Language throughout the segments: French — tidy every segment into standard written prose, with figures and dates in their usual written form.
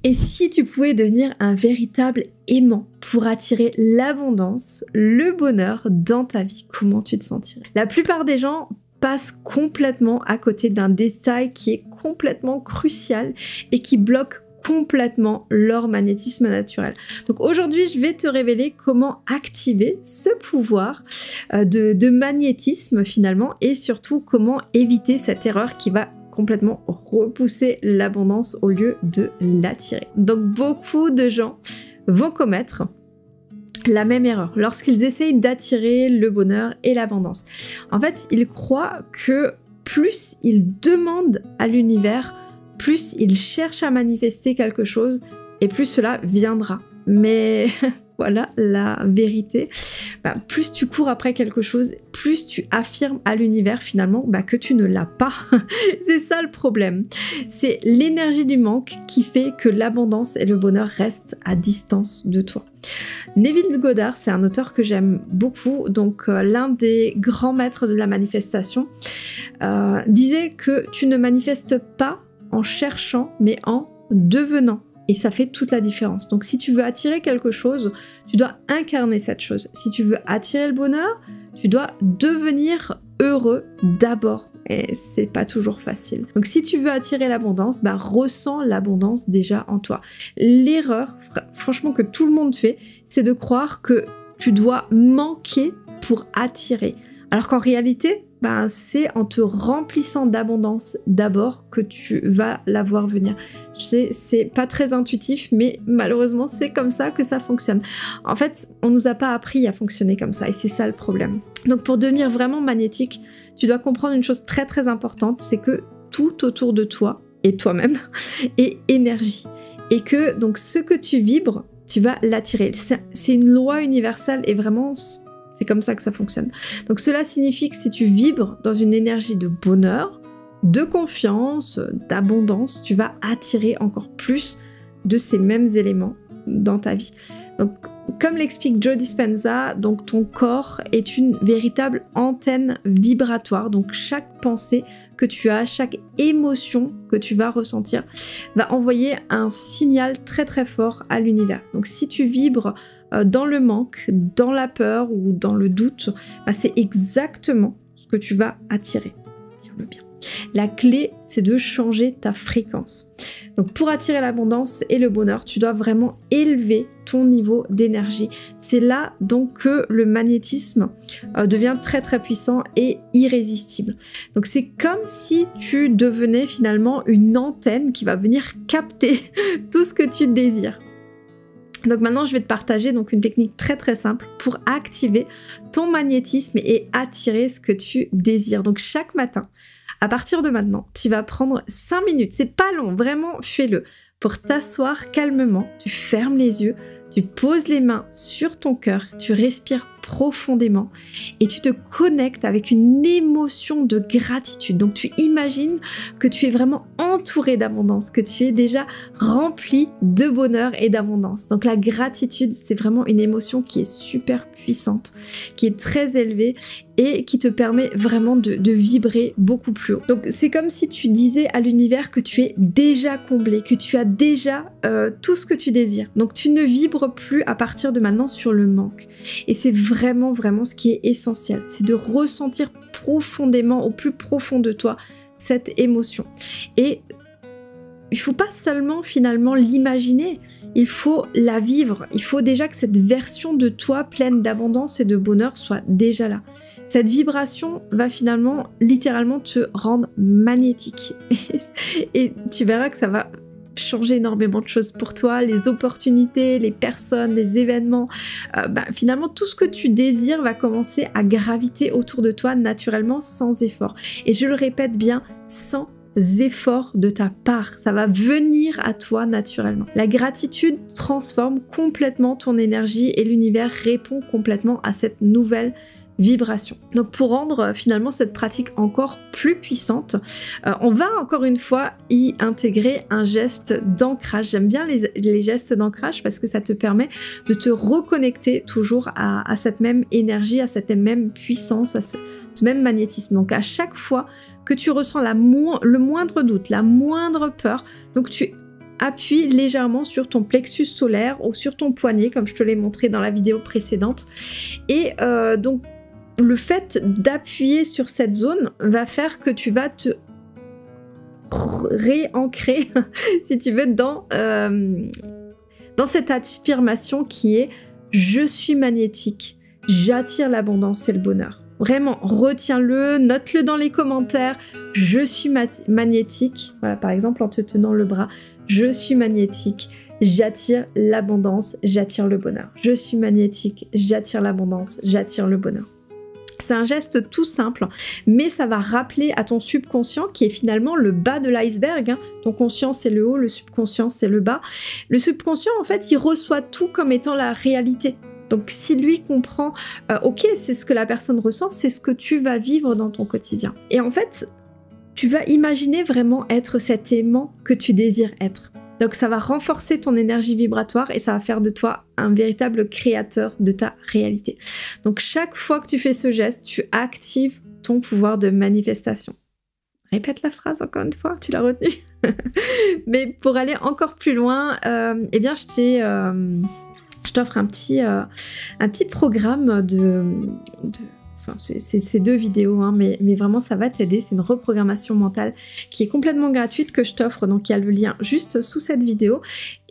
Et si tu pouvais devenir un véritable aimant pour attirer l'abondance, le bonheur dans ta vie, comment tu te sentirais? La plupart des gens passent complètement à côté d'un détail qui est complètement crucial et qui bloque complètement leur magnétisme naturel. Donc aujourd'hui, je vais te révéler comment activer ce pouvoir de magnétisme finalement et surtout comment éviter cette erreur qui va complètement repousser l'abondance au lieu de l'attirer. Donc beaucoup de gens vont commettre la même erreur lorsqu'ils essayent d'attirer le bonheur et l'abondance. En fait, ils croient que plus ils demandent à l'univers, plus ils cherchent à manifester quelque chose et plus cela viendra. Mais voilà la vérité. Plus tu cours après quelque chose, plus tu affirmes à l'univers finalement que tu ne l'as pas. C'est ça le problème. C'est l'énergie du manque qui fait que l'abondance et le bonheur restent à distance de toi. Neville Goddard, c'est un auteur que j'aime beaucoup, donc l'un des grands maîtres de la manifestation, disait que tu ne manifestes pas en cherchant, mais en devenant. Et ça fait toute la différence. Donc si tu veux attirer quelque chose, tu dois incarner cette chose. Si tu veux attirer le bonheur, tu dois devenir heureux d'abord. Et c'est pas toujours facile. Donc si tu veux attirer l'abondance, ressens l'abondance déjà en toi. L'erreur, franchement, que tout le monde fait, c'est de croire que tu dois manquer pour attirer. Alors qu'en réalité, c'est en te remplissant d'abondance d'abord que tu vas la voir venir. Je sais, c'est pas très intuitif, mais malheureusement, c'est comme ça que ça fonctionne. En fait, on nous a pas appris à fonctionner comme ça, et c'est ça le problème. Donc pour devenir vraiment magnétique, tu dois comprendre une chose très très importante, c'est que tout autour de toi, et toi-même, est énergie. Et que donc ce que tu vibres, tu vas l'attirer. C'est une loi universelle, et vraiment... c'est comme ça que ça fonctionne. Donc cela signifie que si tu vibres dans une énergie de bonheur, de confiance, d'abondance, tu vas attirer encore plus de ces mêmes éléments dans ta vie. Donc comme l'explique Joe Dispenza, donc ton corps est une véritable antenne vibratoire. Donc chaque pensée que tu as, chaque émotion que tu vas ressentir va envoyer un signal très très fort à l'univers. Donc si tu vibres dans le manque, dans la peur ou dans le doute, c'est exactement ce que tu vas attirer. Tire-le bien. La clé, c'est de changer ta fréquence. Donc pour attirer l'abondance et le bonheur, tu dois vraiment élever ton niveau d'énergie. C'est là donc que le magnétisme devient très très puissant et irrésistible. Donc c'est comme si tu devenais finalement une antenne qui va venir capter tout ce que tu désires. Donc maintenant, je vais te partager donc une technique très très simple pour activer ton magnétisme et attirer ce que tu désires. Donc chaque matin, à partir de maintenant, tu vas prendre 5 minutes, c'est pas long, vraiment fais-le, pour t'asseoir calmement, tu fermes les yeux, tu poses les mains sur ton cœur, tu respires profondément et tu te connectes avec une émotion de gratitude. Donc tu imagines que tu es vraiment entouré d'abondance, que tu es déjà rempli de bonheur et d'abondance. Donc la gratitude, c'est vraiment une émotion qui est super puissante, qui est très élevée et qui te permet vraiment de vibrer beaucoup plus haut. Donc c'est comme si tu disais à l'univers que tu es déjà comblé, que tu as déjà tout ce que tu désires. Donc tu ne vibres plus à partir de maintenant sur le manque. Et c'est vraiment ce qui est essentiel, c'est de ressentir profondément, au plus profond de toi, cette émotion. Et il faut pas seulement finalement l'imaginer, il faut la vivre. Il faut déjà que cette version de toi pleine d'abondance et de bonheur soit déjà là. Cette vibration va finalement littéralement te rendre magnétique. Et tu verras que ça va changer énormément de choses pour toi, les opportunités, les personnes, les événements. Finalement, tout ce que tu désires va commencer à graviter autour de toi naturellement, sans effort. Et je le répète bien, sans effort de ta part. Ça va venir à toi naturellement. La gratitude transforme complètement ton énergie et l'univers répond complètement à cette nouvelle vibration. Donc pour rendre finalement cette pratique encore plus puissante, on va encore une fois y intégrer un geste d'ancrage. J'aime bien les gestes d'ancrage parce que ça te permet de te reconnecter toujours à cette même énergie, à cette même puissance, à ce même magnétisme. Donc à chaque fois que tu ressens le moindre doute, la moindre peur, donc tu appuie légèrement sur ton plexus solaire ou sur ton poignet, comme je te l'ai montré dans la vidéo précédente. Et donc, le fait d'appuyer sur cette zone va faire que tu vas te réancrer, si tu veux, dans cette affirmation qui est « Je suis magnétique, j'attire l'abondance et le bonheur ». Vraiment, retiens-le, note-le dans les commentaires. Je suis magnétique. Voilà, par exemple, en te tenant le bras. Je suis magnétique, j'attire l'abondance, j'attire le bonheur. Je suis magnétique, j'attire l'abondance, j'attire le bonheur. C'est un geste tout simple, mais ça va rappeler à ton subconscient, qui est finalement le bas de l'iceberg. Hein. Ton conscient, c'est le haut, le subconscient, c'est le bas. Le subconscient, en fait, il reçoit tout comme étant la réalité. Donc si lui comprend, ok, c'est ce que la personne ressent, c'est ce que tu vas vivre dans ton quotidien. Et en fait, tu vas imaginer vraiment être cet aimant que tu désires être. Donc ça va renforcer ton énergie vibratoire et ça va faire de toi un véritable créateur de ta réalité. Donc chaque fois que tu fais ce geste, tu actives ton pouvoir de manifestation. Répète la phrase encore une fois, tu l'as retenue. Mais pour aller encore plus loin, eh bien je t'offre un petit programme Enfin, c'est 2 vidéos, hein, mais vraiment ça va t'aider. C'est une reprogrammation mentale qui est complètement gratuite que je t'offre. Donc il y a le lien juste sous cette vidéo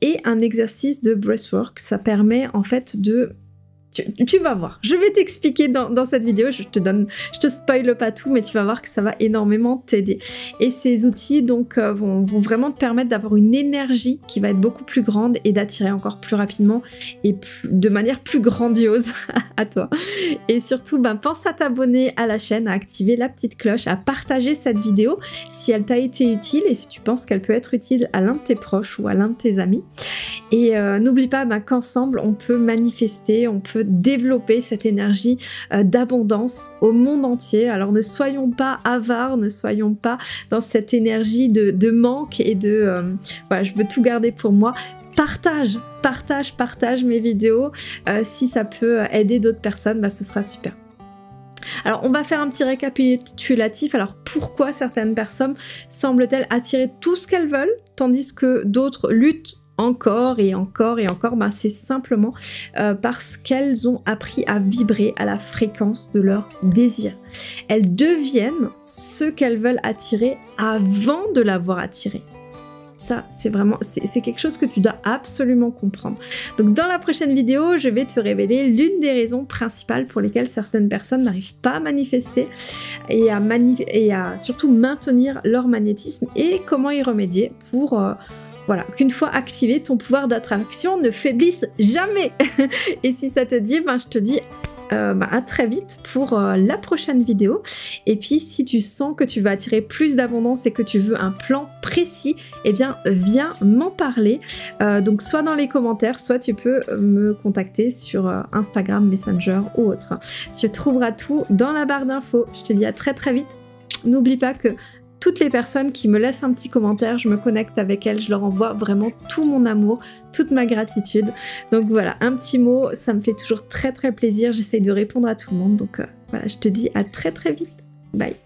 et un exercice de breathwork. Ça permet en fait de... Tu vas voir, je vais t'expliquer dans cette vidéo, je te spoile pas tout, mais tu vas voir que ça va énormément t'aider. Et ces outils donc vont vraiment te permettre d'avoir une énergie qui va être beaucoup plus grande et d'attirer encore plus rapidement et de manière plus grandiose à toi. Et surtout, pense à t'abonner à la chaîne, à activer la petite cloche, à partager cette vidéo si elle t'a été utile et si tu penses qu'elle peut être utile à l'un de tes proches ou à l'un de tes amis. Et n'oublie pas qu'ensemble, on peut manifester, on peut développer cette énergie d'abondance au monde entier. Alors ne soyons pas avares, ne soyons pas dans cette énergie de manque et de voilà, je veux tout garder pour moi. Partage mes vidéos. Si ça peut aider d'autres personnes, ce sera super. Alors on va faire un petit récapitulatif. Alors pourquoi certaines personnes semblent-elles attirer tout ce qu'elles veulent tandis que d'autres luttent encore et encore et encore? C'est simplement parce qu'elles ont appris à vibrer à la fréquence de leur désir. Elles deviennent ce qu'elles veulent attirer avant de l'avoir attiré. Ça, c'est quelque chose que tu dois absolument comprendre. Donc dans la prochaine vidéo, je vais te révéler l'une des raisons principales pour lesquelles certaines personnes n'arrivent pas à manifester et à surtout maintenir leur magnétisme et comment y remédier pour... voilà, qu'une fois activé, ton pouvoir d'attraction ne faiblisse jamais. Et si ça te dit, je te dis à très vite pour la prochaine vidéo. Et puis, si tu sens que tu vas attirer plus d'abondance et que tu veux un plan précis, eh bien, viens m'en parler. Donc, soit dans les commentaires, soit tu peux me contacter sur Instagram, Messenger ou autre. Tu trouveras tout dans la barre d'infos. Je te dis à très très vite. N'oublie pas que toutes les personnes qui me laissent un petit commentaire, je me connecte avec elles, je leur envoie vraiment tout mon amour, toute ma gratitude. Donc voilà, un petit mot, ça me fait toujours très très plaisir, j'essaye de répondre à tout le monde. Donc voilà, je te dis à très très vite. Bye.